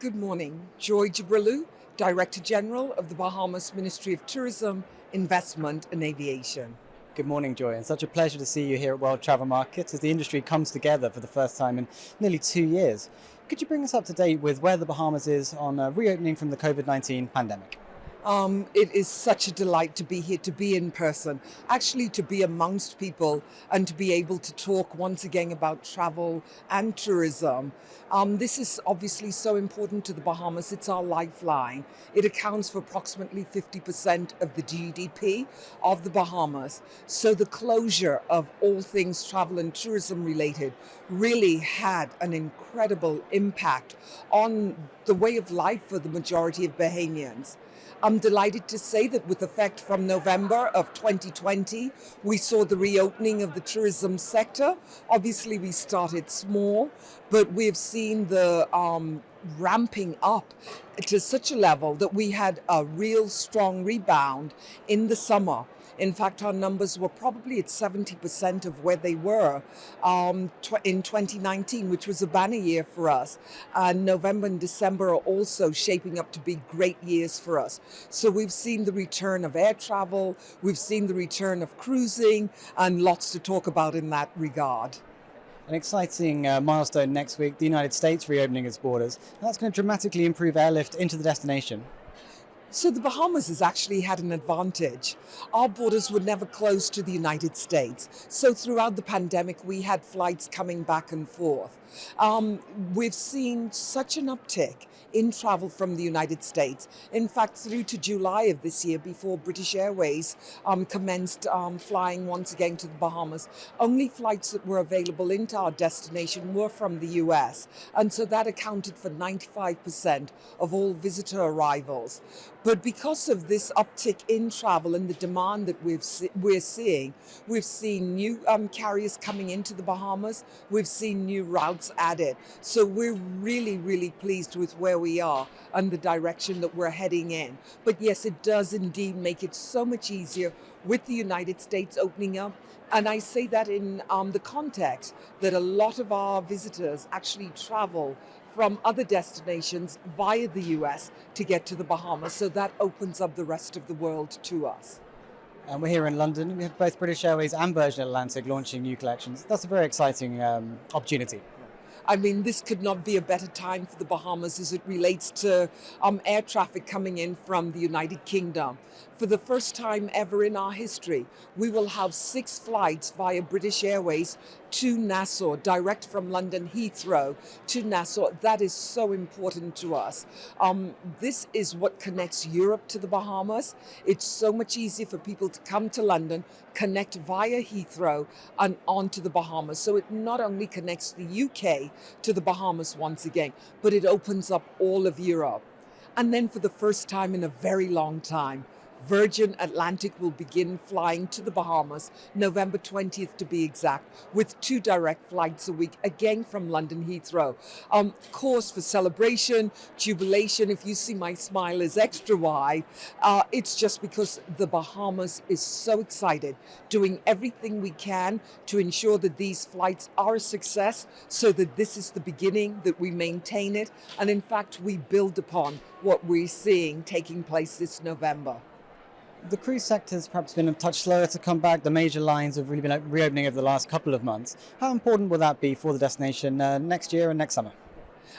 Good morning. Joy Jibrilu, Director General of the Bahamas Ministry of Tourism, Investment and Aviation. Good morning, Joy, and such a pleasure to see you here at World Travel Market as the industry comes together for the first time in nearly 2 years. Could you bring us up to date with where the Bahamas is on reopening from the COVID-19 pandemic? It is such a delight to be here, to be in person, actually to be amongst people and to be able to talk once again about travel and tourism. This is obviously so important to the Bahamas. It's our lifeline. It accounts for approximately 50% of the GDP of the Bahamas. So the closure of all things travel and tourism related really had an incredible impact on the way of life for the majority of Bahamians. I'm delighted to say that with effect from November of 2020, we saw the reopening of the tourism sector. Obviously, we started small, but we've seen the ramping up to such a level that we had a real strong rebound in the summer. In fact, our numbers were probably at 70% of where they were in 2019, which was a banner year for us. And November and December are also shaping up to be great years for us. So we've seen the return of air travel, we've seen the return of cruising, and lots to talk about in that regard. An exciting milestone next week, the United States reopening its borders. And that's going to dramatically improve airlift into the destination. So the Bahamas has actually had an advantage. Our borders were never closed to the United States. So throughout the pandemic, we had flights coming back and forth. We've seen such an uptick in travel from the United States. In fact, through to July of this year, before British Airways commenced flying once again to the Bahamas, only flights that were available into our destination were from the US. And so that accounted for 95% of all visitor arrivals. But because of this uptick in travel and the demand that we're seeing, we've seen new carriers coming into the Bahamas. We've seen new routes added. So we're really, really pleased with where we are and the direction that we're heading in. But yes, it does indeed make it so much easier with the United States opening up. And I say that in the context that a lot of our visitors actually travel from other destinations via the US to get to the Bahamas. So that opens up the rest of the world to us. And we're here in London. We have both British Airways and Virgin Atlantic launching new collections. That's a very exciting opportunity. I mean, this could not be a better time for the Bahamas as it relates to air traffic coming in from the United Kingdom. For the first time ever in our history, we will have 6 flights via British Airways to Nassau, direct from London Heathrow to Nassau. That is so important to us. This is what connects Europe to the Bahamas. It's so much easier for people to come to London, connect via Heathrow and on to the Bahamas. So it not only connects the UK to the Bahamas once again, but it opens up all of Europe. And then for the first time in a very long time, Virgin Atlantic will begin flying to the Bahamas, November 20th to be exact, with 2 direct flights a week, again from London Heathrow. Cause for celebration, jubilation. If you see my smile is extra wide, it's just because the Bahamas is so excited, doing everything we can to ensure that these flights are a success, so that this is the beginning, that we maintain it, and in fact we build upon what we're seeing taking place this November. The cruise sector has perhaps been a touch slower to come back. The major lines have really been reopening over the last couple of months. How important will that be for the destination next year and next summer?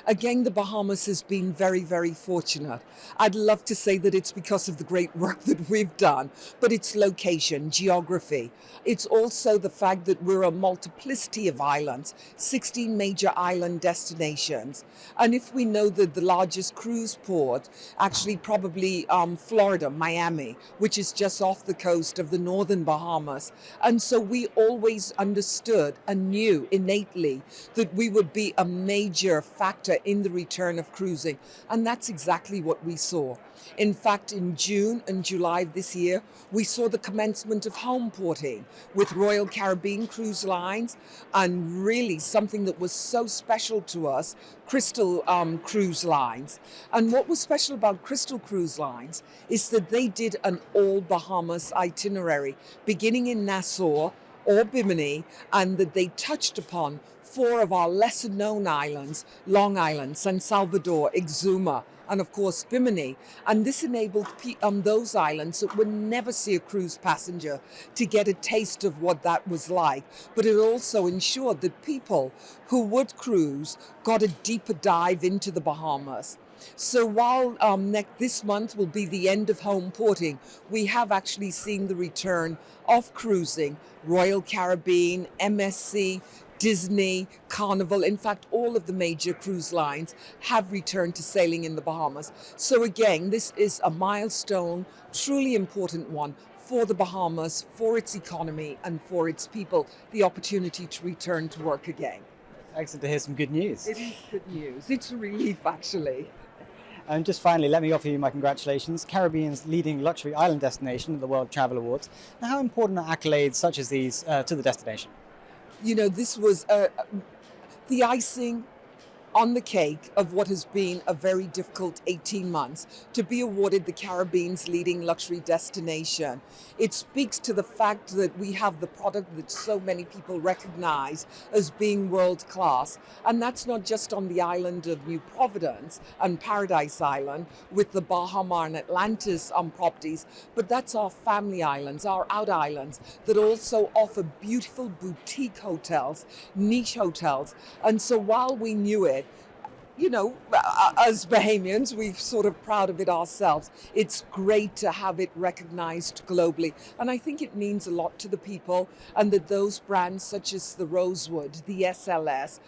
Again, the Bahamas has been very, very fortunate. I'd love to say that it's because of the great work that we've done, but it's location, geography. It's also the fact that we're a multiplicity of islands, 16 major island destinations. And if we know that the largest cruise port, actually probably Florida, Miami, which is just off the coast of the northern Bahamas. And so we always understood and knew innately that we would be a major factor in the return of cruising. And that's exactly what we saw. In fact, in June and July of this year, we saw the commencement of home porting with Royal Caribbean Cruise Lines, and really something that was so special to us, Crystal Cruise Lines. And what was special about Crystal Cruise Lines is that they did an all Bahamas itinerary, beginning in Nassau or Bimini, and that they touched upon 4 of our lesser known islands, Long Island, San Salvador, Exuma, and of course Bimini. And this enabled those islands that would never see a cruise passenger to get a taste of what that was like. But it also ensured that people who would cruise got a deeper dive into the Bahamas. So while this month will be the end of home porting, we have actually seen the return of cruising. Royal Caribbean, MSC, Disney, Carnival, in fact, all of the major cruise lines have returned to sailing in the Bahamas. So again, this is a milestone, truly important one for the Bahamas, for its economy and for its people, the opportunity to return to work again. Excellent to hear some good news. It is good news. It's a relief, actually. And just finally, let me offer you my congratulations. Caribbean's leading luxury island destination at the World Travel Awards. Now, how important are accolades such as these to the destination? You know, this was the icing on the cake of what has been a very difficult 18 months to be awarded the Caribbean's leading luxury destination. It speaks to the fact that we have the product that so many people recognize as being world class. And that's not just on the island of New Providence and Paradise Island with the Bahama and Atlantis properties, but that's our family islands, our out islands that also offer beautiful boutique hotels, niche hotels. And so while we knew it, you know, as Bahamians, we're sort of proud of it ourselves. It's great to have it recognized globally. And I think it means a lot to the people, and that those brands such as the Rosewood, the SLS,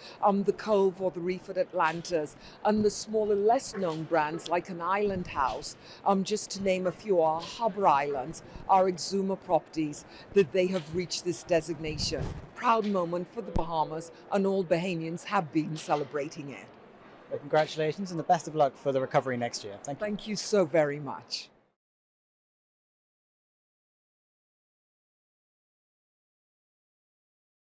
the Cove or the Reef at Atlantis, and the smaller, less known brands like an Island House, just to name a few, our harbor islands, our Exuma properties, that they have reached this designation. Proud moment for the Bahamas, and all Bahamians have been celebrating it. Well, congratulations and the best of luck for the recovery next year. Thank you. Thank you so very much.